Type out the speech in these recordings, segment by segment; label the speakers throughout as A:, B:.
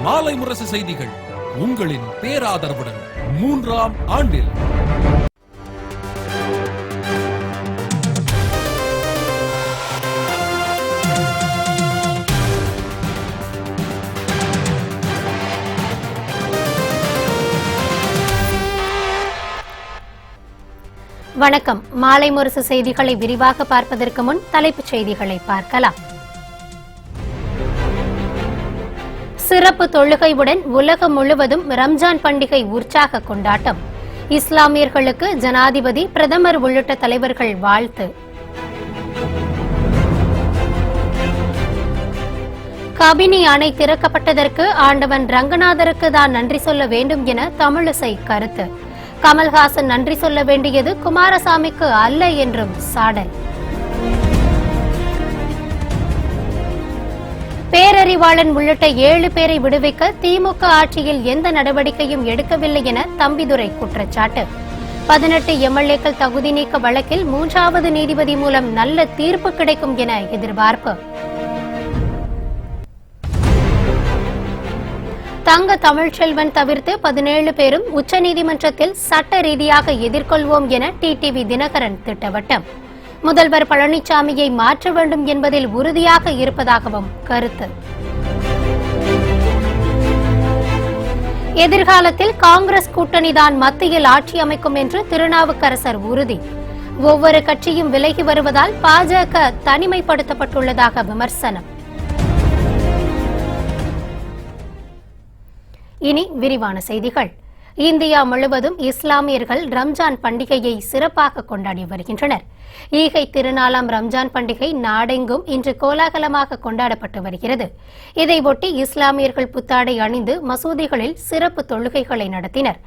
A: மாலை முரசு செய்திகள் உங்களின் பேராதரவுடன் 3ஆம் ஆண்டில்.
B: வணக்கம். மாலை முரசு செய்திகளை விரிவாக பார்ப்பதற்கு முன் தலைப்புச் செய்திகளை பார்க்கலாம். சிறப்பு தொழுகையுடன் உலகம் முழுவதும் ரம்ஜான் பண்டிகை உற்சாக கொண்டாட்டம். இஸ்லாமியர்களுக்கு ஜனாதிபதி, பிரதமர் உள்ளிட்ட தலைவர்கள் வாழ்த்து. கபினி அணை திறக்கப்பட்டதற்கு ஆண்டவன் ரங்கநாதருக்கு தான் நன்றி சொல்ல வேண்டும் என தமிழிசை கருத்து. கமல்ஹாசன் நன்றி சொல்ல வேண்டியது குமாரசாமிக்கு அல்ல என்றும் சாடல். பேரறிவாளன் உள்ளிட்ட 7 பேரை விடுவிக்க திமுக ஆட்சியில் எந்த நடவடிக்கையும் எடுக்கவில்லை என தம்பிதுரை குற்றச்சாட்டு. 18 எம்எல்ஏக்கள் தகுதி நீக்க வழக்கில் 3வது நீதிபதி மூலம் நல்ல தீர்ப்பு கிடைக்கும் என எதிர்பார்ப்பு. தங்க தமிழ்ச்செல்வன் தவிர்த்து 17 பேரும் உச்சநீதிமன்றத்தில் சட்ட ரீதியாக எதிர்கொள்வோம் என டிடிவி தினகரன் திட்டவட்டம். முதல்வர் பழனிசாமியை மாற்ற வேண்டும் என்பதில் உறுதியாக இருப்பதாகவும் கருத்து. எதிர்காலத்தில் காங்கிரஸ் கூட்டணிதான் மத்தியில் ஆட்சி அமைக்கும் என்று திருநாவுக்கரசர் உறுதி. ஒவ்வொரு கட்சியும் விலகி வருவதால் பாஜக தனிமைப்படுத்தப்பட்டுள்ளதாக விமர்சனம். இனி விரிவான செய்திகள். இந்தியா முழுவதும் இஸ்லாமியர்கள் ரம்ஜான் பண்டிகையை சிறப்பாக கொண்டாடி வருகின்றனர். ஈகை திருநாளாம் ரம்ஜான் பண்டிகை நாடெங்கும் இன்று கோலாகலமாக கொண்டாடப்பட்டு வருகிறது. இதையொட்டி இஸ்லாமியர்கள் புத்தாடை அணிந்து மசூதிகளில் சிறப்பு தொழுகைகளை நடத்தினர்.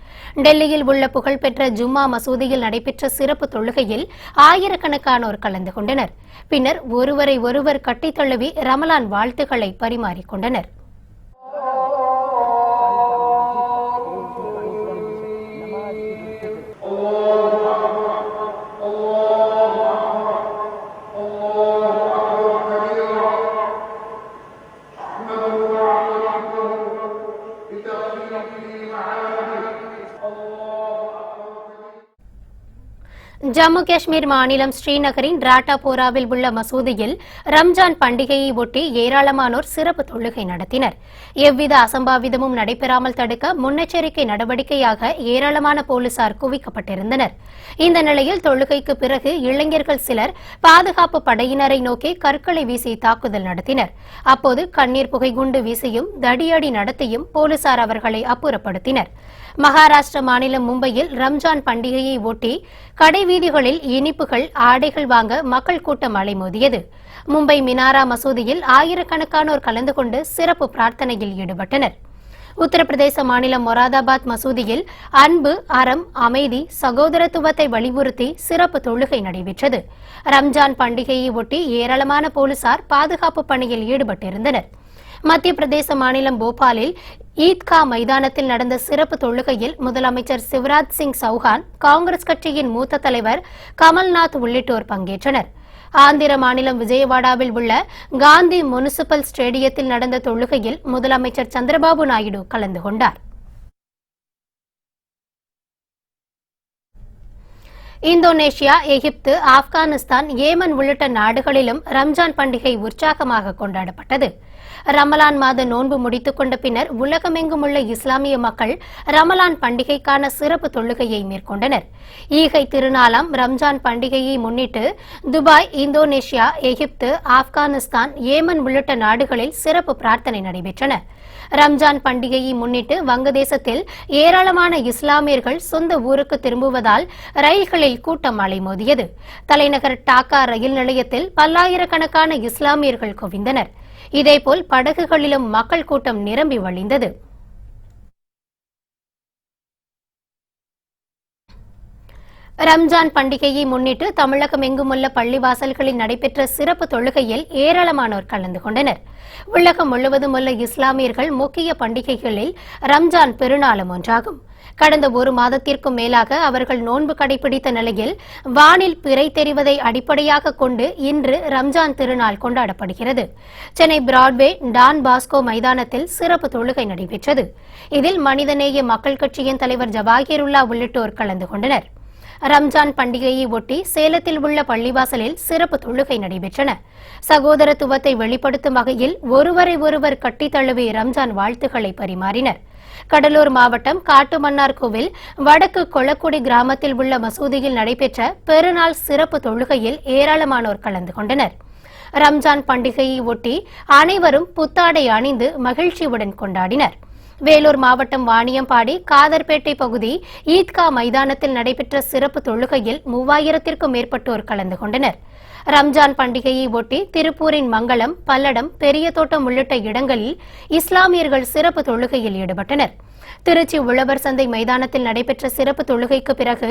B: டெல்லியில் உள்ள புகழ்பெற்ற ஜும்மா மசூதியில் நடைபெற்ற சிறப்பு தொழுகையில் ஆயிரக்கணக்கானோர் கலந்து கொண்டனர். பின்னர் ஒருவரை ஒருவர் கட்டித் தழுவி ரமலான் வாழ்த்துக்களை பரிமாறிக்கொண்டனர். ஜம்மு காஷ்மீர் மாநிலம் ஸ்ரீநகரின் ராட்டாபோராவில் உள்ள மசூதியில் ரம்ஜான் பண்டிகையை ஒட்டி ஏராளமானோர் சிறப்பு தொழுகை நடத்தினர். எவ்வித அசம்பாவிதமும் நடைபெறாமல் தடுக்க முன்னெச்சரிக்கை நடவடிக்கையாக ஏராளமான போலீசார் குவிக்கப்பட்டிருந்தனர். இந்த நிலையில் தொழுகைக்கு பிறகு இளைஞர்கள் சிலர் பாதுகாப்பு படையினரை நோக்கி கற்களை வீசி தாக்குதல் நடத்தினர். அப்போது கண்ணீர் புகைகுண்டு வீசியும் தடியடி நடத்தியும் போலீசார் அவர்களை அப்புறப்படுத்தினர். மகாராஷ்டிர மாநிலம் மும்பையில் ரம்ஜான் பண்டிகையை ஒட்டி கடைவீதிகளில் இனிப்புகள், ஆடைகள் வாங்க மக்கள் கூட்டம் அலைமோதியது. மும்பை மினாரா மசூதியில் ஆயிரக்கணக்கானோர் கலந்து கொண்டு சிறப்பு பிரார்த்தனையில் ஈடுபட்டனர். உத்தரப்பிரதேச மாநிலம் மொராதாபாத் மசூதியில் அன்பு, அறம், அமைதி, சகோதரத்துவத்தை வலியுறுத்தி சிறப்பு தொழுகை நடைபெற்றது. ரம்ஜான் பண்டிகையை ஒட்டி ஏராளமான போலீசார் பாதுகாப்பு பணியில் ஈடுபட்டிருந்தனர். மத்திய பிரதேச மாநிலம் போபாலில் ஈத்கா மைதானத்தில் நடந்த சிறப்பு தொழுகையில் முதலமைச்சர் சிவராஜ் சிங் சௌஹான், காங்கிரஸ் கட்சியின் மூத்த தலைவர் கமல்நாத் உள்ளிட்டோர் பங்கேற்றனர். ஆந்திர மாநிலம் விஜயவாடாவில் உள்ள காந்தி முனிசிபல் ஸ்டேடியத்தில் நடந்த தொழுகையில் முதலமைச்சர் சந்திரபாபு நாயுடு கலந்து கொண்டார். இந்தோனேஷியா, எகிப்து, ஆப்கானிஸ்தான், ஏமன் உள்ளிட்ட நாடுகளிலும் ரம்ஜான் பண்டிகை உற்சாகமாக கொண்டாடப்பட்டது. ரமலான் மாத நோன்பு முடித்துக் கொண்ட பின்னர் உலகமெங்கும் உள்ள இஸ்லாமிய மக்கள் ரமலான் பண்டிகைக்கான சிறப்பு தொழுகையை மேற்கொண்டனர். ஈகை திருநாளாம் ரம்ஜான் பண்டிகையை முன்னிட்டு துபாய், இந்தோனேஷியா, எகிப்து, ஆப்கானிஸ்தான், ஏமன் உள்ளிட்ட நாடுகளில் சிறப்பு பிரார்த்தனை நடைபெற்றன. ரம்ஜான் பண்டிகையை முன்னிட்டு வங்கதேசத்தில் ஏராளமான இஸ்லாமியர்கள் சொந்த ஊருக்கு திரும்புவதால் ரயில்களில் கூட்டம் அலைமோதியது. தலைநகர் டாக்கா ரயில் நிலையத்தில் பல்லாயிரக்கணக்கான இஸ்லாமியர்கள் குவிந்தனர். இதேபோல் படகுகளிலும் மக்கள் கூட்டம் நிரம்பி வழிந்தது. ரம்ஜான் பண்டிகையை முன்னிட்டு தமிழகம் எங்குமுள்ள பள்ளிவாசல்களில் நடைபெற்ற சிறப்பு தொழுகையில் ஏராளமானோர் கலந்து கொண்டனர். உலகம் முழுவதும் உள்ள இஸ்லாமியர்கள் முக்கிய பண்டிகைகளில் ரம்ஜான் பெருநாளும் ஒன்றாகும். கடந்த ஒரு மாதத்திற்கும் மேலாக அவர்கள் நோன்பு கடைபிடித்த நிலையில் வானில் பிறை தெரிவதை அடிப்படையாக கொண்டு இன்று ரம்ஜான் திருநாள் கொண்டாடப்படுகிறது. சென்னை பிராட்வே டான் பாஸ்கோ மைதானத்தில் சிறப்பு தொழுகை நடைபெற்றது. இதில் மனிதநேய மக்கள் கட்சியின் தலைவர் ஜவாஹிருல்லா உள்ளிட்டோர் கலந்து கொண்டனர். ரம்ஜான் பண்டிகையை ஒட்டி சேலத்தில் உள்ள பள்ளிவாசலில் சிறப்பு தொழுகை நடைபெற்றன. சகோதரத்துவத்தை வெளிப்படுத்தும் வகையில் ஒருவரை ஒருவர் கட்டித் தழுவி ரம்ஜான் வாழ்த்துக்களை பரிமாறினர். கடலூர் மாவட்டம் காட்டுமன்னார்கோவில் வடக்கு கொளக்குடி கிராமத்தில் உள்ள மசூதியில் நடைபெற்ற பெருநாள் சிறப்பு தொழுகையில் ஏராளமானோர் கலந்து கொண்டனர். ரம்ஜான் பண்டிகையை ஒட்டி அனைவரும் புத்தாடை அணிந்து மகிழ்ச்சியுடன் கொண்டாடினர். வேலூர் மாவட்டம் வாணியம்பாடி காதர்பேட்டை பகுதி ஈத்கா மைதானத்தில் நடைபெற்ற சிறப்பு தொழுகையில் 3000க்கும் மேற்பட்டோர் கலந்து கொண்டனர். ரம்ஜான் பண்டிகையை ஒட்டி திருப்பூரின் மங்களம், பல்லடம், பெரிய தோட்டம் உள்ளிட்ட இடங்களில் இஸ்லாமியர்கள் சிறப்பு தொழுகையில் ஈடுபட்டனர். திருச்சி உழவர் சந்தை மைதானத்தில் நடைபெற்ற சிறப்பு தொழுகைக்கு பிறகு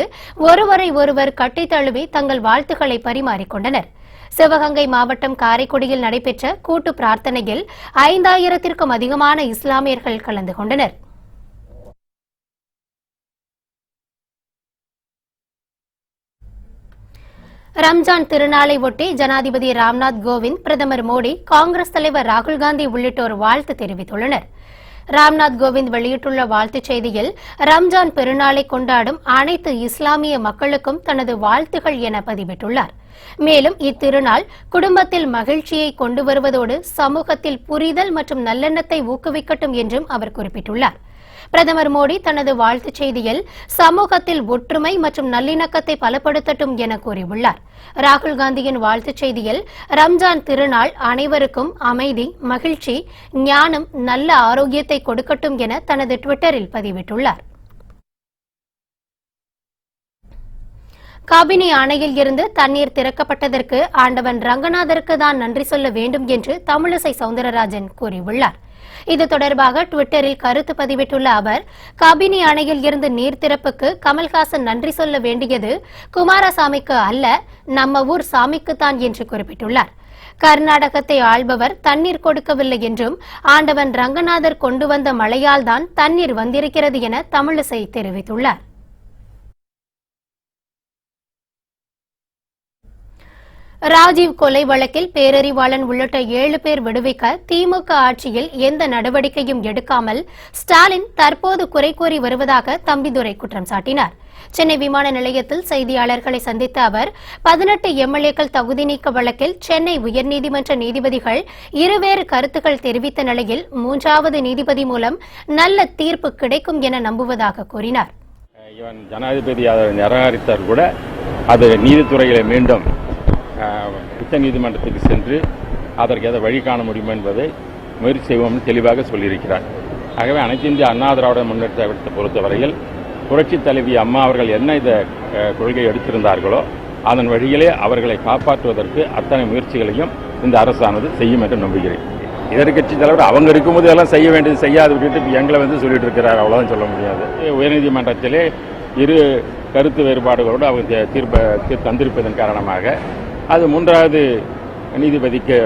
B: ஒருவரை ஒருவர் கட்டித் தழுவி தங்கள் வாழ்த்துக்களை பரிமாறிக்கொண்டனர். சிவகங்கை மாவட்டம் காரைக்குடியில் நடைபெற்ற கூட்டு பிரார்த்தனையில் 5000க்கும் அதிகமான இஸ்லாமியர்கள் கலந்து கொண்டனர். ரம்ஜான் திருநாளை ஒட்டி ஜனாதிபதி ராம்நாத் கோவிந்த், பிரதமர் மோடி, காங்கிரஸ் தலைவர் ராகுல்காந்தி உள்ளிட்டோர் வாழ்த்து தெரிவித்துள்ளனர். ராம்நாத் கோவிந்த் வெளியிட்டுள்ள வாழ்த்துச் செய்தியில் ரம்ஜான் பெருநாளை கொண்டாடும் அனைத்து இஸ்லாமிய மக்களுக்கும் தனது வாழ்த்துகள் என பதிவிட்டுள்ளார். மேலும் இத்திருநாள் குடும்பத்தில் மகிழ்ச்சியை கொண்டு வருவதோடு சமூகத்தில் புரிதல் மற்றும் நல்லெண்ணத்தை ஊக்குவிக்கட்டும் என்றும் அவர் குறிப்பிட்டுள்ளார். பிரதமர் மோடி தனது வாழ்த்துச் செய்தியில் சமூகத்தில் ஒற்றுமை மற்றும் நல்லிணக்கத்தை பலப்படுத்தட்டும் என கூறியுள்ளார். ராகுல் காந்தியின் வாழ்த்துச் செய்தியில் ரம்ஜான் திருநாள் அனைவருக்கும் அமைதி, மகிழ்ச்சி, ஞானம், நல்ல ஆரோக்கியத்தை கொடுக்கட்டும் என தனது டுவிட்டரில் பதிவிட்டுள்ளார். கபினி அணையில் இருந்து தண்ணீர் திறக்கப்பட்டதற்கு ஆண்டவன் ரங்கநாதருக்கு தான் நன்றி சொல்ல வேண்டும் என்று தமிழிசை சவுந்தரராஜன் கூறியுள்ளார். இது தொடர்பாக டுவிட்டரில் கருத்து பதிவிட்டுள்ள அவர், கபினி அணையில் இருந்து நீர் திறப்புக்கு கமல்ஹாசன் நன்றி சொல்ல வேண்டியது குமாரசாமிக்கு அல்ல, நம்ம ஊர் சாமிக்குத்தான் என்று குறிப்பிட்டுள்ளார். கர்நாடகத்தை ஆள்பவர் தண்ணீர் கொடுக்கவில்லை என்றும் ஆண்டவன் ரங்கநாதர் கொண்டு வந்த மழையால் தான் தண்ணீர் வந்திருக்கிறது என தமிழிசை தெரிவித்துள்ளார். ராஜீவ் கொலை வழக்கில் பேரறிவாளன் உள்ளிட்ட 7 பேர் விடுவிக்க திமுக ஆட்சியில் எந்த நடவடிக்கையும் எடுக்காமல் ஸ்டாலின் தற்போது குறை கூறி வருவதாக தம்பிதுரை குற்றம் சாட்டினார். சென்னை விமான நிலையத்தில் செய்தியாளர்களை சந்தித்த அவர் 18 எம்எல்ஏக்கள் தகுதி நீக்க வழக்கில் சென்னை உயர்நீதிமன்ற நீதிபதிகள் இருவேறு கருத்துக்கள் தெரிவித்த நிலையில் 3வது நீதிபதி மூலம் நல்ல தீர்ப்பு கிடைக்கும் என நம்புவதாக கூறினார்.
C: ஜனாதிபதி அதை நிராகரித்தார் கூட அது நீதித்துறையில மீண்டும் உச்ச நீதிமன்றத்துக்கு சென்று அதற்கு எதை வழி காண முடியும் என்பதை முயற்சி செய்வோம் தெளிவாக சொல்லியிருக்கிறார். ஆகவே அனைத்து இந்திய அண்ணா திராவிட முன்னேற்றத்தை பொறுத்தவரையில் புரட்சித் தலைவி அம்மா அவர்கள் என்ன இந்த கொள்கையை எடுத்திருந்தார்களோ அதன் வழியிலே அவர்களை காப்பாற்றுவதற்கு அத்தனை முயற்சிகளையும் இந்த அரசானது செய்யும் என்று நம்புகிறேன். எதிர்கட்சி தலைவர் அவங்க இருக்கும்போது எல்லாம் செய்ய வேண்டியது செய்யாது விட்டுட்டு எங்களை சொல்லிட்டு இருக்கிறார், அவ்வளவுதான் சொல்ல முடியாது. உயர்நீதிமன்றத்திலே இரு கருத்து வேறுபாடுகளோடு அவங்க தீர்ப்பு தந்திருப்பதன் காரணமாக அது 3வது நீதிபதிக்கு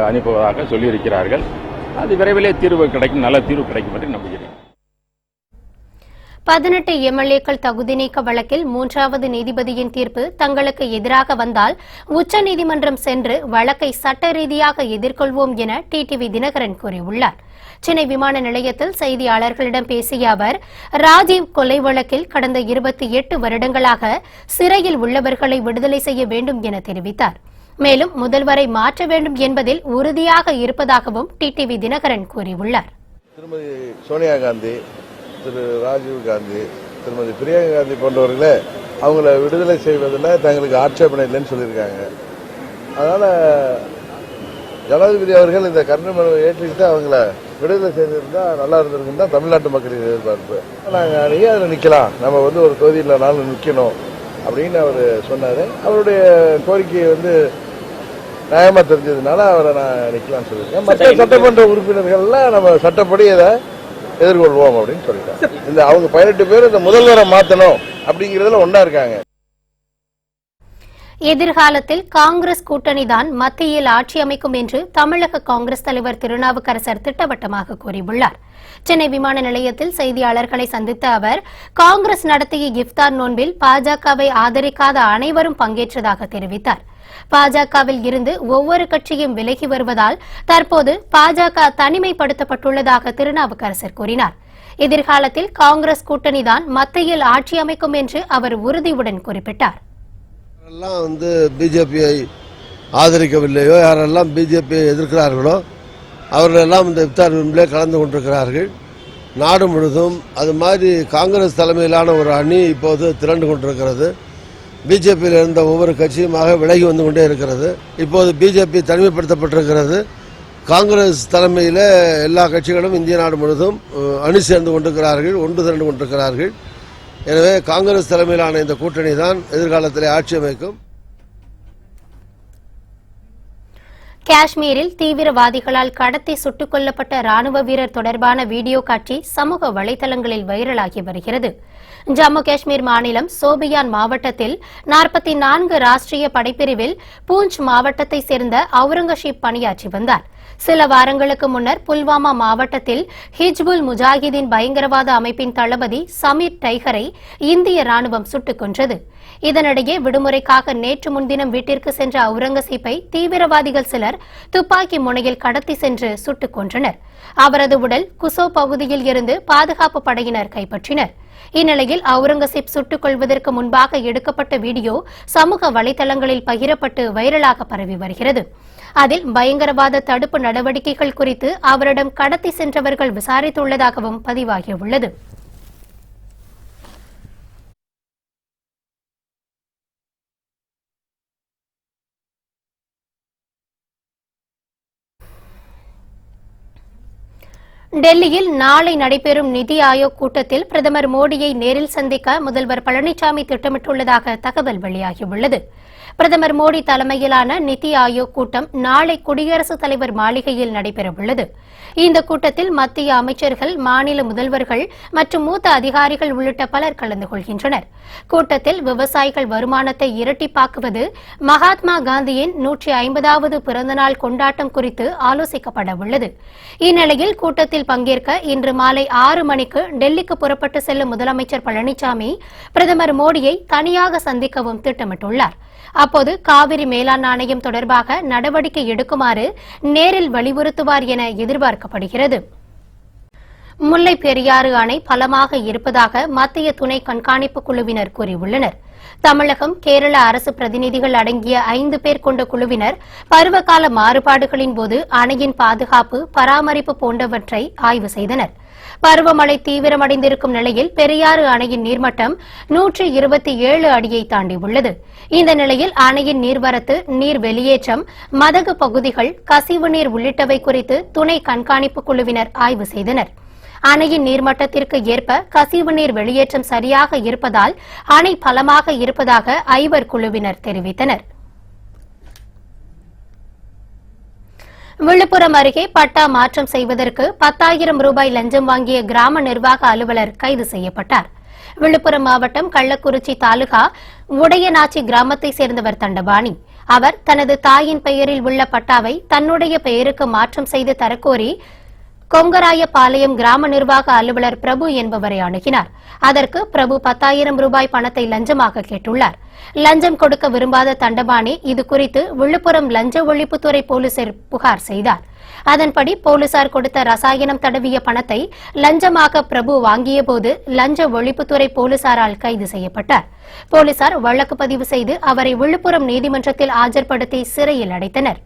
C: அனுப்புவதாக சொல்லியிருக்கிறார்கள். அது விரைவிலே தீர்வு கிடைக்கும், நல்ல தீர்வு கிடைக்கும் என்று நம்புகிறேன்.
B: 18 எம்எல்ஏக்கள் தகுதி நீக்க வழக்கில் 3வது நீதிபதியின் தீர்ப்பு தங்களுக்கு எதிராக வந்தால் உச்சநீதிமன்றம் சென்று வழக்கை சட்ட ரீதியாக எதிர்கொள்வோம் என டிடிவி தினகரன் கூறியுள்ளார். சென்னை விமான நிலையத்தில் செய்தியாளர்களிடம் பேசிய அவர், ராஜீவ் கொலை வழக்கில் கடந்த 28 வருடங்களாக சிறையில் உள்ளவர்களை விடுதலை செய்ய வேண்டும் என தெரிவித்தார். மேலும் முதல்வரை மாற்ற வேண்டும் என்பதில் உறுதியாக இருப்பதாகவும் டிடிவி தினகரன் கூறியுள்ளார்.
D: திருமதி சோனியா காந்தி, திரு ராஜீவ் காந்தி, திருமதி பிரியங்கா காந்தி போன்றவர்களே அவங்கள விடுதலை செய்வதில் தங்களுக்கு ஆட்சேபனை இல்லைன்னு சொல்லியிருக்காங்க. அதனால ஜனாதிபதி அவர்கள் இந்த கருணை மனுவை ஏற்றிக்கிட்டு அவங்கள விடுதலை செய்திருந்தா நல்லா இருந்திருக்கும் தான் தமிழ்நாட்டு மக்களின் எதிர்பார்ப்பு. நாங்கள் நீங்கள் அதில் நிற்கலாம், நம்ம ஒரு தொகுதியில்னாலும் நிற்கணும் அப்படின்னு அவர் சொன்னார். அவருடைய கோரிக்கையை நியாயமாக தெரிஞ்சதுனால அவரை நான் நிற்கலாம்னு சொல்லியிருக்கேன். மற்ற சட்டமன்ற உறுப்பினர்கள்லாம் நம்ம சட்டப்படி இதை எதிர்கொள்வோம் அப்படின்னு சொல்லிட்டாங்க. இந்த அவங்க 18 பேர் இந்த முதல்வரை மாற்றணும் அப்படிங்கிறதுல ஒன்றா இருக்காங்க.
B: எதிர்காலத்தில் காங்கிரஸ் கூட்டணிதான் மத்தியில் ஆட்சி அமைக்கும் என்று தமிழக காங்கிரஸ் தலைவர் திருநாவுக்கரசர் திட்டவட்டமாக கூறியுள்ளார். சென்னை விமான நிலையத்தில் செய்தியாளர்களை சந்தித்த அவர், காங்கிரஸ் நடத்திய இஃப்தார் நோன்பில் பாஜகவை ஆதரிக்காத அனைவரும் பங்கேற்றதாக தெரிவித்தார். பாஜகவில் இருந்து ஒவ்வொரு கட்சியும் விலகி வருவதால் தற்போது பாஜக தனிமைப்படுத்தப்பட்டுள்ளதாக திருநாவுக்கரசர் கூறினார். எதிர்காலத்தில் காங்கிரஸ் கூட்டணிதான் மத்தியில் ஆட்சி அமைக்கும் என்று அவர் உறுதியுடன் குறிப்பிட்டார்.
E: யாரெல்லாம் பிஜேபியை ஆதரிக்கவில்லையோ, யாரெல்லாம் பிஜேபியை எதிர்க்கிறார்களோ அவர்களெல்லாம் இந்த இஃப்தார் நோன்பிலே கலந்து கொண்டிருக்கிறார்கள். நாடு முழுதும் அது மாதிரி காங்கிரஸ் தலைமையிலான ஒரு அணி இப்போது திரண்டு கொண்டிருக்கிறது. பிஜேபியில் இருந்த ஒவ்வொரு கட்சியுமாக விலகி வந்து கொண்டே இருக்கிறது. இப்போது பிஜேபி தனிமைப்படுத்தப்பட்டிருக்கிறது. காங்கிரஸ் தலைமையில் எல்லா கட்சிகளும் இந்திய நாடு முழுதும் அணி சேர்ந்து கொண்டிருக்கிறார்கள், ஒன்று திரண்டு கொண்டிருக்கிறார்கள். எனவே காங்கிரஸ் தலைமையிலான இந்த கூட்டணி தான் எதிர்காலத்தில் ஆட்சி அமைக்கும்.
B: காஷ்மீரில் தீவிரவாதிகளால் கடத்தி சுட்டுக் கொல்லப்பட்ட ராணுவ வீரர் தொடர்பான வீடியோ காட்சி சமூக வலைதளங்களில் வைரலாகி வருகிறது. ஜம்மு காஷ்மீர் மாநிலம் சோபியான் மாவட்டத்தில் 44 ராஷ்டிரிய படைப்பிரிவில் பூஞ்ச் மாவட்டத்தைச் சேர்ந்த அவுரங்கசீப் பணியாற்றி வந்தார். சில வாரங்களுக்கு முன்னர் புல்வாமா மாவட்டத்தில் ஹிஜ்புல் முஜாஹிதீன் பயங்கரவாத அமைப்பின் தளபதி சமீர் டைகரை இந்திய ராணுவம் சுட்டுக் கொன்றது. இதனிடையே விடுமுறைக்காக நேற்று முன்தினம் வீட்டிற்கு சென்ற அவுரங்கசீப்பை தீவிரவாதிகள் சிலர் துப்பாக்கி முனையில் கடத்தி சென்று சுட்டுக் கொன்றனர். அவரது உடல் குசோ பகுதியில் இருந்து பாதுகாப்பு படையினர் கைப்பற்றினர். இந்நிலையில் அவுரங்கசீப் சுட்டுக் கொள்வதற்கு முன்பாக எடுக்கப்பட்ட வீடியோ சமூக வலைதளங்களில் பகிரப்பட்டு வைரலாக பரவி வருகிறது. அதில் பயங்கரவாத தடுப்பு நடவடிக்கைகள் குறித்து அவரிடம் கடத்தி சென்றவர்கள் விசாரித்துள்ளதாகவும் பதிவாகியுள்ளது. டெல்லியில் நாளை நடைபெறும் நிதி ஆயோக் கூட்டத்தில் பிரதமர் மோடியை நேரில் சந்திக்க முதல்வர் பழனிசாமி திட்டமிட்டுள்ளதாக தகவல் வெளியாகியுள்ளது. பிரதமர் மோடி தலைமையிலான நிதி ஆயோக் கூட்டம் நாளை குடியரசுத் தலைவர் மாளிகையில் நடைபெறவுள்ளது. இந்த கூட்டத்தில் மத்திய அமைச்சர்கள், மாநில முதல்வர்கள் மற்றும் மூத்த அதிகாரிகள் உள்ளிட்ட பலர் கலந்து கொள்கின்றனர். கூட்டத்தில் விவசாயிகள் வருமானத்தை இரட்டிப்பாக்குவது, மகாத்மா காந்தியின் 150வது பிறந்தநாள் கொண்டாட்டம் குறித்து ஆலோசிக்கப்பட உள்ளது. இந்நிலையில் கூட்டத்தில் பங்கேற்க இன்று மாலை 6 மணிக்கு டெல்லிக்கு புறப்பட்டு செல்லும் முதலமைச்சர் பழனிசாமி பிரதமர் மோடியை தனியாக சந்திக்கவும் திட்டமிட்டுள்ளார். அப்போது காவிரி மேலாண் ஆணையம் தொடர்பாக நடவடிக்கை எடுக்குமாறு நேரில் வலியுறுத்துவார் என எதிர்பார்க்கப்படுகிறது. முல்லை பெரியாறு அணை பலமாக இருப்பதாக மத்திய துணை கண்காணிப்பு குழுவினர் கூறியுள்ளனர். தமிழகம், கேரள அரசு பிரதிநிதிகள் அடங்கிய 5 பேர் கொண்ட குழுவினர் பருவகால மாறுபாடுகளின் போது அணையின் பாதுகாப்பு, பராமரிப்பு போன்றவற்றை ஆய்வு செய்தனர். பருவமழை தீவிரமடைந்திருக்கும் நிலையில் பெரியாறு அணையின் நீர்மட்டம் 127 அடியை தாண்டியுள்ளது. இந்த நிலையில் அணையின் நீர்வரத்து, நீர் வெளியேற்றம், மதகு பகுதிகள், கசிவு நீர் உள்ளிட்டவை குறித்து துணை கண்காணிப்பு குழுவினர் ஆய்வு செய்தனர். அணையின் நீர்மட்டத்திற்கு ஏற்ப கசிவு நீர் வெளியேற்றம் சரியாக இருப்பதால் அணை பலமாக இருப்பதாக ஐவர் குழுவினர் தெரிவித்தனர். விழுப்புரம் அருகே பட்டா மாற்றம் செய்வதற்கு 10,000 ரூபாய் லஞ்சம் வாங்கிய கிராம நிர்வாக அலுவலர் கைது செய்யப்பட்டார். விழுப்புரம் மாவட்டம் கள்ளக்குறிச்சி தாலுகா உடையநாச்சி கிராமத்தை சேர்ந்தவர் தண்டபாணி. அவர் தனது தாயின் பெயரில் உள்ள பட்டாவை தன்னுடைய பெயருக்கு மாற்றம் செய்து தரக்கோரி கொங்கராயபாளையம் கிராம நிர்வாக அலுவலர் பிரபு என்பவரை அணுகினார். அதற்கு பிரபு 10,000 ரூபாய் பணத்தை லஞ்சமாக கேட்டுள்ளார். லஞ்சம் கொடுக்க விரும்பாத தண்டபாணி இதுகுறித்து விழுப்புரம் லஞ்ச ஒழிப்புத்துறை போலீசில் புகார் செய்தார். அதன்படி போலீசார் கொடுத்த ரசாயனம் தடவிய பணத்தை லஞ்சமாக பிரபு வாங்கியபோது லஞ்ச ஒழிப்புத்துறை போலீசாரால் கைது செய்யப்பட்டார். போலீசார் வழக்கு பதிவு செய்து அவரை விழுப்புரம் நீதிமன்றத்தில் ஆஜர்படுத்தி சிறையில் அடைத்தனர்.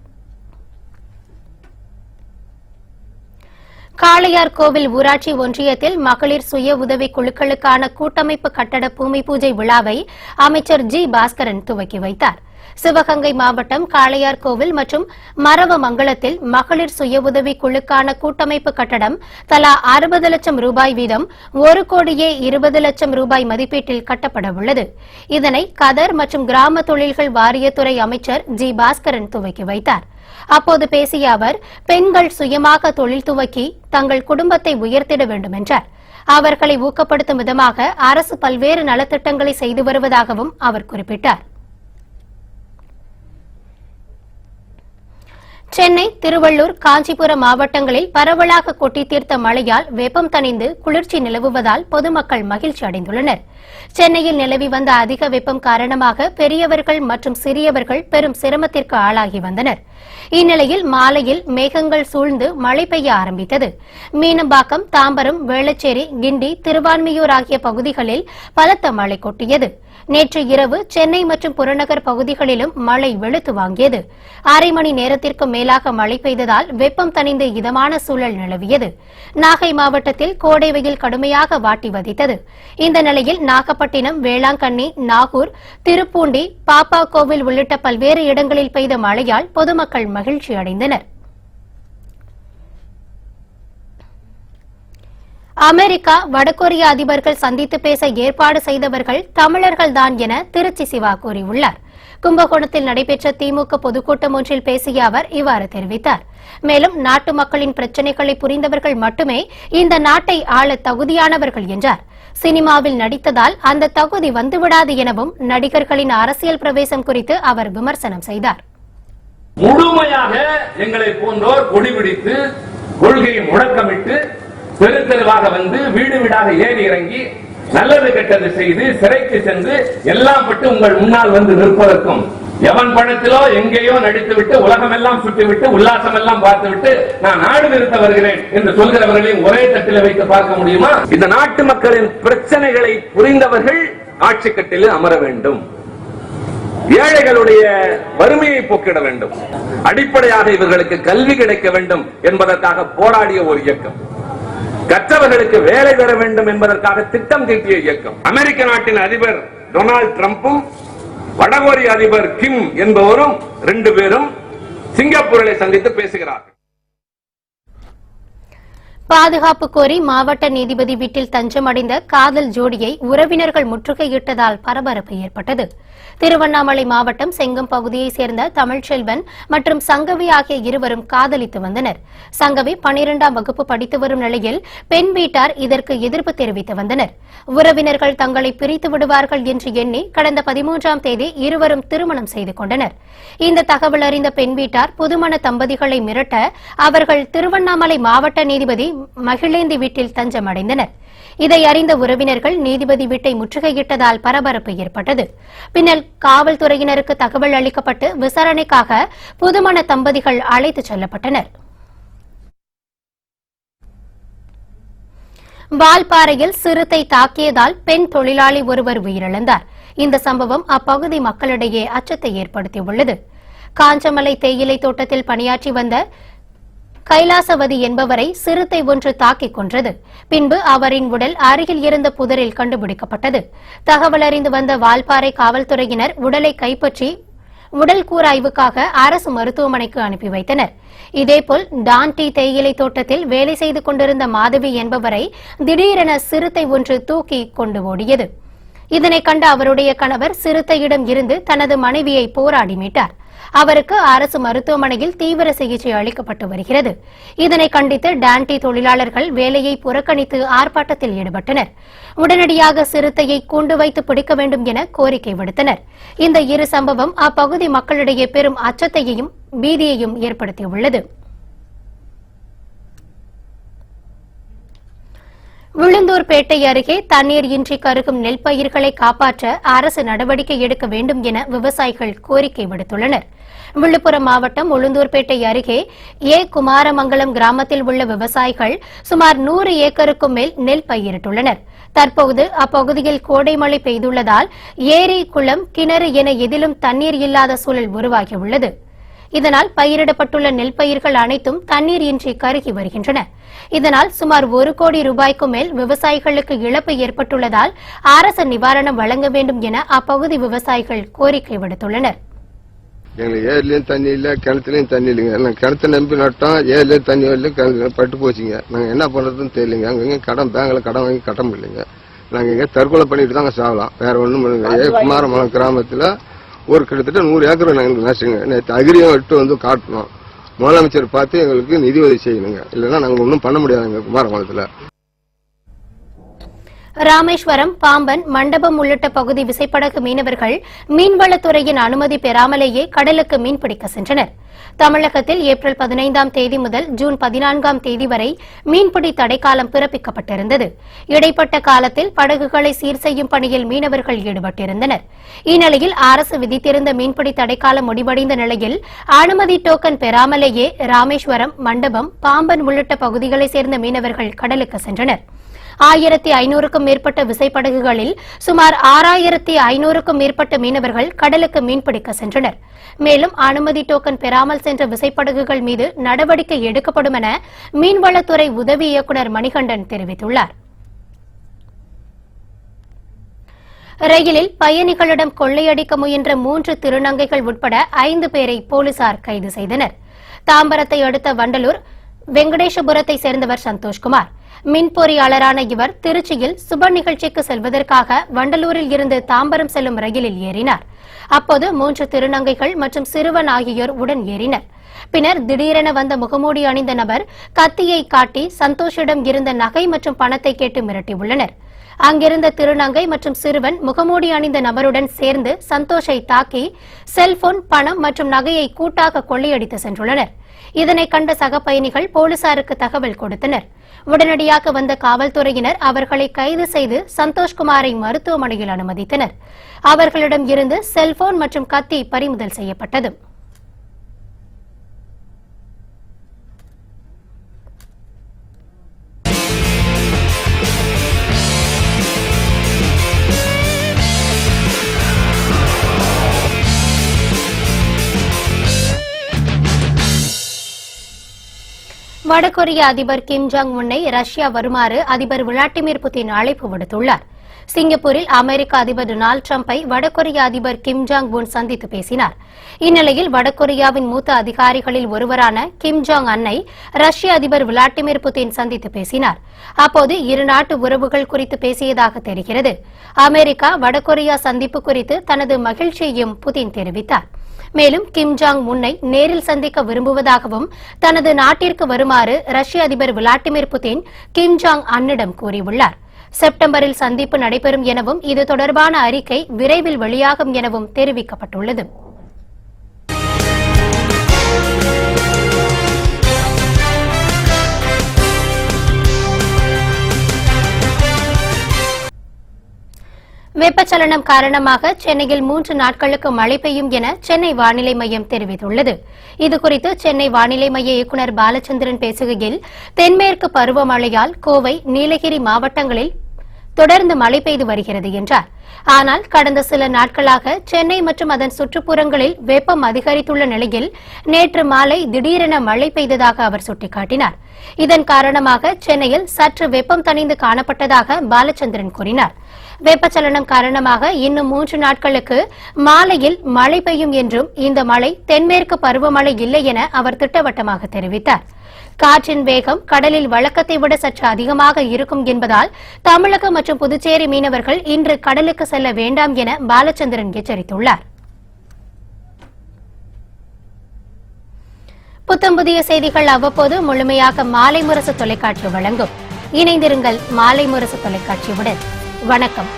B: காளையார்கோவில் ஊராட்சி ஒன்றியத்தில் மகளிர் சுய உதவி குழுக்களுக்கான கூட்டமைப்பு கட்டட பூமி பூஜை விழாவை அமைச்சர் ஜி பாஸ்கரன் துவக்கி வைத்தார். சிவகங்கை மாவட்டம் காளையார்கோவில் மற்றும் மரவமங்கலத்தில் மகளிர் சுய உதவி குழுக்கான கூட்டமைப்பு கட்டடம் தலா 60 லட்சம் ரூபாய் வீதம் 1,20 லட்சம் ரூபாய் மதிப்பீட்டில் கட்டப்பட உள்ளது. இதனை கதர் மற்றும் கிராம தொழில்கள் வாரியத்துறை அமைச்சர் ஜி பாஸ்கரன் துவக்கி வைத்தார். அப்போது பேசிய அவர், பெண்கள் சுயமாக தொழில் துவக்கி தங்கள் குடும்பத்தை உயர்த்திட வேண்டும் என்றார். அவர்களை ஊக்கப்படுத்தும் விதமாக அரசு பல்வேறு நலத்திட்டங்களை செய்து வருவதாகவும் அவர் குறிப்பிட்டார். சென்னை, திருவள்ளூர், காஞ்சிபுரம் மாவட்டங்களில் பரவலாக கொட்டி தீர்த்த மழையால் வெப்பம் தணிந்து குளிர்ச்சி நிலவுவதால் பொதுமக்கள் மகிழ்ச்சி அடைந்துள்ளனர். சென்னையில் நிலவி வந்த அதிக வெப்பம் காரணமாக பெரியவர்கள் மற்றும் சிறியவர்கள் பெரும் சிரமத்திற்கு ஆளாகி வந்தனர். இந்நிலையில் மாலையில் மேகங்கள் சூழ்ந்து மழை பெய்ய ஆரம்பித்தது. மீனம்பாக்கம், தாம்பரம், வேளச்சேரி, கிண்டி, திருவான்மியூர் ஆகிய பகுதிகளில் பலத்த மழை கொட்டியது. நேற்று இரவு சென்னை மற்றும் புறநகர் பகுதிகளிலும் மழை வெளுத்து வாங்கியது. அரை மணி நேரத்திற்கு மேலாக மழை பெய்ததால் வெப்பம் தணிந்து இதமான சூழல் நிலவியது. நாகை மாவட்டத்தில் கோடை வெயில் கடுமையாக வாட்டி வதைத்தது. இந்த நிலையில் நாகப்பட்டினம், வேளாங்கண்ணி, நாகூர், திருப்பூண்டி, பாப்பாக்கோவில் உள்ளிட்ட பல்வேறு இடங்களில் பெய்த மழையால் பொதுமக்கள் மகிழ்ச்சி அடைந்தனர். அமெரிக்கா, வடகொரிய அதிபர்கள் சந்தித்து பேச ஏற்பாடு செய்தவர்கள் தமிழர்கள்தான் என திருச்சி சிவா கூறியுள்ளார். கும்பகோணத்தில் நடைபெற்ற திமுக பொதுக்கூட்டம் ஒன்றில் பேசிய அவர் இவ்வாறு தெரிவித்தார். மேலும் நாட்டு மக்களின் பிரச்சினைகளை புரிந்தவர்கள் மட்டுமே இந்த நாட்டை ஆள தகுதியானவர்கள் என்றார். சினிமாவில் நடித்ததால் அந்த தகுதி வந்துவிடாது எனவும் நடிகர்களின் அரசியல் பிரவேசம் குறித்து அவர் விமர்சனம் செய்தார்.
F: முழுமையாக எங்களை போன்றோர் கொடிபிடித்து கொள்கையை முழக்கமிட்டு தெரு தெருவாக வந்து வீடு வீடாக ஏறி இறங்கி நல்லது கெட்டது செய்து சிறைக்கு சென்று எல்லாம் பட்டு உங்கள் முன்னால் வந்து நிற்பதற்கும் எவன் பணத்திலோ எங்கேயோ நடித்துவிட்டு உலகமெல்லாம் சுற்றிவிட்டு உல்லாசம் எல்லாம் பார்த்துவிட்டு நான் நாடு நிறுத்த வருகிறேன் என்று சொல்கிறவர்களையும் ஒரே தட்டில் வைத்து பார்க்க முடியுமா? இந்த நாட்டு மக்களின் பிரச்சனைகளை புரிந்தவர்கள் ஆட்சி கட்டில் அமர வேண்டும். ஏழைகளுடைய வறுமையை போக்கிட வேண்டும். அடிப்படையாக இவர்களுக்கு கல்வி கிடைக்க வேண்டும் என்பதற்காக போராடிய ஒரு இயக்கம். கற்றவர்களுக்கு வேலை பெற வேண்டும் என்பதற்காக திட்டம் தீட்டிய இயக்கம். அமெரிக்க நாட்டின் அதிபர் டொனால்டு டிரம்பும் வடகொரிய அதிபர் கிம் என்பவரும் 2 பேரும் சிங்கப்பூரில் சந்தித்து பேசுகிறார்கள்.
B: பாதுகாப்பு கோரி மாவட்ட நீதிபதி வீட்டில் தஞ்சமடைந்த காதல் ஜோடியை உறவினர்கள் முற்றுகையிட்டதால் பரபரப்பு ஏற்பட்டது. திருவண்ணாமலை மாவட்டம் செங்கம் பகுதியைச் சேர்ந்த தமிழ்ச்செல்வன் மற்றும் சங்கவி ஆகிய இருவரும் காதலித்து வந்தனர். சங்கவி 12ஆம் வகுப்பு படித்து வரும் நிலையில் பெண் வீட்டார் இதற்கு எதிர்ப்பு தெரிவித்து வந்தனர். உறவினர்கள் தங்களை பிரித்து விடுவார்கள் என்று எண்ணி கடந்த 13ஆம் தேதி இருவரும் திருமணம் செய்து கொண்டனர். இந்த தகவல் அறிந்த பெண் வீட்டார் புதுமண தம்பதிகளை மிரட்ட அவர்கள் திருவண்ணாமலை மாவட்ட நீதிபதி மகிழேந்தி வீட்டில் தஞ்சமடைந்தனர். இதை அறிந்த உறவினர்கள் நீதிபதி வீட்டை முற்றுகையிட்டதால் பரபரப்பு ஏற்பட்டது. பின்னர் காவல்துறையினருக்கு தகவல் அளிக்கப்பட்டு விசாரணைக்காக புதுமண தம்பதிகள் அழைத்துச் செல்லப்பட்டனர். வால்பாறையில் சிறுத்தை தாக்கியதால் பெண் தொழிலாளி ஒருவர் உயிரிழந்தார். இந்த சம்பவம் அப்பகுதி மக்களிடையே அச்சத்தை ஏற்படுத்தியுள்ளது. காஞ்சமலை தேயிலை தோட்டத்தில் பணியாற்றி வந்த கைலாசவதி என்பவரை சிறுத்தை ஒன்று தாக்கிக் கொன்றது. பின்பு அவரின் உடல் அருகில் இருந்த புதரில் கண்டுபிடிக்கப்பட்டது. தகவல் அறிந்து வந்த வால்பாறை காவல்துறையினர் உடலை கைப்பற்றி உடல் கூராய்வுக்காக அரசு மருத்துவமனைக்கு அனுப்பி வைத்தனர். இதேபோல் டான்டி தேயிலை தோட்டத்தில் வேலை செய்து கொண்டிருந்த மாதவி என்பவரை திடீரென சிறுத்தை ஒன்று தூக்கி கொண்டு ஓடியது. இதனை கண்ட அவருடைய கணவர் சிறுத்தையிடம் இருந்து தனது மனைவியை போராடி மீட்டார். அவருக்கு அரசு மருத்துவமனையில் தீவிர சிகிச்சை அளிக்கப்பட்டு வருகிறது. இதனை கண்டித்து டான்டி தொழிலாளர்கள் வேலையை புறக்கணித்து ஆர்ப்பாட்டத்தில் ஈடுபட்டனர். உடனடியாக சிறுத்தையை கூண்டு வைத்து பிடிக்க வேண்டும் என கோரிக்கை விடுத்தனர். இந்த இரு சம்பவம் அப்பகுதி மக்களிடையே பெரும் அச்சத்தையும் பீதியையும் ஏற்படுத்தியுள்ளது. உளுந்தூர்பேட்டை அருகே தண்ணீர் இன்றி கருகும் நெல் பயிர்களை காப்பாற்ற அரசு நடவடிக்கை எடுக்க வேண்டும் என விவசாயிகள் கோரிக்கை விடுத்துள்ளனர். விழுப்புரம் மாவட்டம் உளுந்தூர்பேட்டை அருகே குமாரமங்கலம் கிராமத்தில் உள்ள விவசாயிகள் சுமார் 100 ஏக்கருக்கும் மேல் நெல் பயிரிட்டுள்ளனர். தற்போது அப்பகுதியில் கோடை மழை பெய்துள்ளதால் ஏரி, குளம், கிணறு என எதிலும் தண்ணீர் இல்லாத சூழல் உருவாகியுள்ளது. இதனால் பயிரிடப்பட்டுள்ள நெல் பயிர்கள் அனைத்தும் தண்ணீர் இன்றி கருகி வருகின்றன. இதனால் சுமார் 1 கோடி ரூபாய்க்கு மேல் விவசாயிகளுக்கு இழப்பு ஏற்பட்டுள்ளதால் அரசு நிவாரணம் வழங்க வேண்டும் என அப்பகுதி விவசாயிகள் கோரிக்கை விடுத்துள்ளனர்.
G: எங்களுக்கு ஏரிலையும் தண்ணி இல்லை, கிணத்துலையும் தண்ணி இல்லைங்க. நாங்கள் கிணத்த நம்பி நட்டோம், ஏரிலையும் தண்ணி வரல, பட்டு போச்சுங்க. நாங்கள் என்ன பண்ணுறதுன்னு தெரியலைங்க. அங்கங்க பேங்கில் கடன் வாங்கி கட்ட முடியலைங்க. நாங்கள் இங்கே தற்கொலை பண்ணிட்டு தாங்க சாகலாம், வேற ஒன்றும் பண்ணுங்க. குமாரமங்கலம் கிராமத்தில் ஒரு கிட்டத்தட்ட 100 ஏக்கர் நாங்கள் நஷ்டங்க. நேற்று அகிரியம் விட்டு வந்து காட்டணும். முதலமைச்சர் பார்த்து எங்களுக்கு நிதி உதவி செய்யணுங்க, இல்லைன்னா நாங்கள் ஒன்றும் பண்ண முடியாதுங்க குமாரமங்கலத்தில்.
B: ராமேஸ்வரம், பாம்பன், மண்டபம் உள்ளிட்ட பகுதி விசைப்படகு மீனவர்கள் மீன்வளத்துறையின் அனுமதி பெறாமலேயே கடலுக்கு மீன்பிடிக்க சென்றனர். தமிழகத்தில் ஏப்ரல் 15ஆம் தேதி முதல் ஜூன் 14ஆம் தேதி வரை மீன்பிடி தடைக்காலம் பிறப்பிக்கப்பட்டிருந்தது. இடைப்பட்ட காலத்தில் படகுகளை சீர் செய்யும் பணியில் மீனவர்கள் ஈடுபட்டிருந்தனர். இந்நிலையில் அரசு விதித்திருந்த மீன்பிடி தடைக்காலம் முடிவடைந்த நிலையில் அனுமதி டோக்கன் பெறாமலேயே ராமேஸ்வரம், மண்டபம், பாம்பன் உள்ளிட்ட பகுதிகளைச் சேர்ந்த மீனவர்கள் கடலுக்கு சென்றனர். 1500க்கும் மேற்பட்ட விசைப்படகுகளில் சுமார் 6500க்கும் மேற்பட்ட மீனவர்கள் கடலுக்கு மீன்பிடிக்க சென்றனர். மேலும் அனுமதி டோக்கன் பெறாமல் சென்ற விசைப்படகுகள் மீது நடவடிக்கை எடுக்கப்படும் என மீன்வளத்துறை உதவி இயக்குநர் மணிகண்டன் தெரிவித்துள்ளார். ரயிலில் பயணிகளிடம் கொள்ளையடிக்க முயன்ற 3 திருநங்கைகள் உட்பட 5 பேரை போலீசார் கைது செய்தனர். தாம்பரத்தை அடுத்த வண்டலூர் வெங்கடேசபுரத்தை சேர்ந்தவர் சந்தோஷ்குமார். மின்பொறியாளரான இவர் திருச்சியில் சுப நிகழ்ச்சிக்கு செல்வதற்காக வண்டலூரில் இருந்து தாம்பரம் செல்லும் ரயிலில் ஏறினார். அப்போது 3 திருநங்கைகள் மற்றும் சிறுவன் ஆகியோர் உடன் ஏறினர். பின்னர் திடீரென வந்த முகமூடி அணிந்த நபர் கத்தியை காட்டி சந்தோஷிடம் இருந்த நகை மற்றும் பணத்தை கேட்டு மிரட்டியுள்ளனர். அங்கிருந்த திருநங்கை மற்றும் சிறுவன் முகமூடி அணிந்த நபருடன் சேர்ந்து சந்தோஷை தாக்கி செல்போன், பணம் மற்றும் நகையை கூட்டாக கொள்ளையடித்து சென்றுள்ளனர். இதனை கண்ட சக பயணிகள் போலீசாருக்கு தகவல் கொடுத்தனர். உடனடியாக வந்த காவல்துறையினர் அவர்களை கைது செய்து சந்தோஷ்குமாரை மருத்துவமனையில் அனுமதித்தனர். அவர்களிடம் இருந்து செல்போன் மற்றும் கத்தி பறிமுதல் செய்யப்பட்டது. வடகொரிய அதிபர் கிம் ஜாங் உன்னை ரஷ்யா வருமாறு அதிபர் விளாடிமிர் புதின் அழைப்பு விடுத்துள்ளார். சிங்கப்பூரில் அமெரிக்க அதிபர் டொனால்டு டிரம்பை வடகொரிய அதிபர் கிம் ஜாங் உன் சந்தித்து பேசினார். இந்நிலையில் வடகொரியாவின் மூத்த அதிகாரிகளில் ஒருவரான கிம் ஜாங் அன்னை ரஷ்ய அதிபர் விளாடிமிர் புதின் சந்தித்து பேசினார். அப்போது இருநாட்டு உறவுகள் குறித்து பேசியதாக தெரிகிறது. அமெரிக்கா வடகொரியா சந்திப்பு குறித்து தனது மகிழ்ச்சியையும் புதின் தெரிவித்தார். மேலும் கிம் ஜாங் உன்னை நேரில் சந்திக்க விரும்புவதாகவும் தனது நாட்டிற்கு வருமாறு ரஷ்ய அதிபர் விளாடிமிர் புதின் கிம் ஜாங் அன்னிடம் கூறியுள்ளார். செப்டம்பரில் சந்திப்பு நடைபெறும் எனவும் இது தொடர்பான அறிக்கை விரைவில் வெளியாகும் எனவும் தெரிவிக்கப்பட்டுள்ளது. வெப்பச்சலனம் காரணமாக சென்னையில் 3 நாட்களுக்கு மழை பெய்யும் என சென்னை வானிலை மையம் தெரிவித்துள்ளது. இதுகுறித்து சென்னை வானிலை மைய இயக்குநர் பாலச்சந்திரன் பேசுகையில், தென்மேற்கு பருவமழையால் கோவை, நீலகிரி மாவட்டங்களில் தொடர்ந்து மழை பெய்து வருகிறது என்றார். ஆனால் கடந்த சில நாட்களாக சென்னை மற்றும் அதன் சுற்றுப்புறங்களில் வெப்பம் அதிகரித்துள்ள நிலையில் நேற்று மாலை திடீரென மழை பெய்ததாக அவர் சுட்டிக்காட்டினார். இதன் காரணமாக சென்னையில் சற்று வெப்பம் தணிந்து காணப்பட்டதாக பாலச்சந்திரன் கூறினார். வெப்பச்சலனம் காரணமாக இன்னும் 3 நாட்களுக்கு மாலையில் மழை பெய்யும் என்றும் இந்த மழை தென்மேற்கு பருவமழை இல்லை என அவர் திட்டவட்டமாக தெரிவித்தார். காற்றின் வேகம் கடலில் வழக்கத்தை விட சற்று அதிகமாக இருக்கும் என்பதால் தமிழகம் மற்றும் புதுச்சேரி மீனவர்கள் இன்று கடலுக்கு செல்ல வேண்டாம் என பாலச்சந்திரன் எச்சரித்துள்ளார். புத்தம் புதிய செய்திகள் அவ்வப்போது முழுமையாக மாலை முரசு தொலைக்காட்சி வழங்கும். இணைந்திருங்கள் மாலை முரசு தொலைக்காட்சியுடன். வணக்கம்.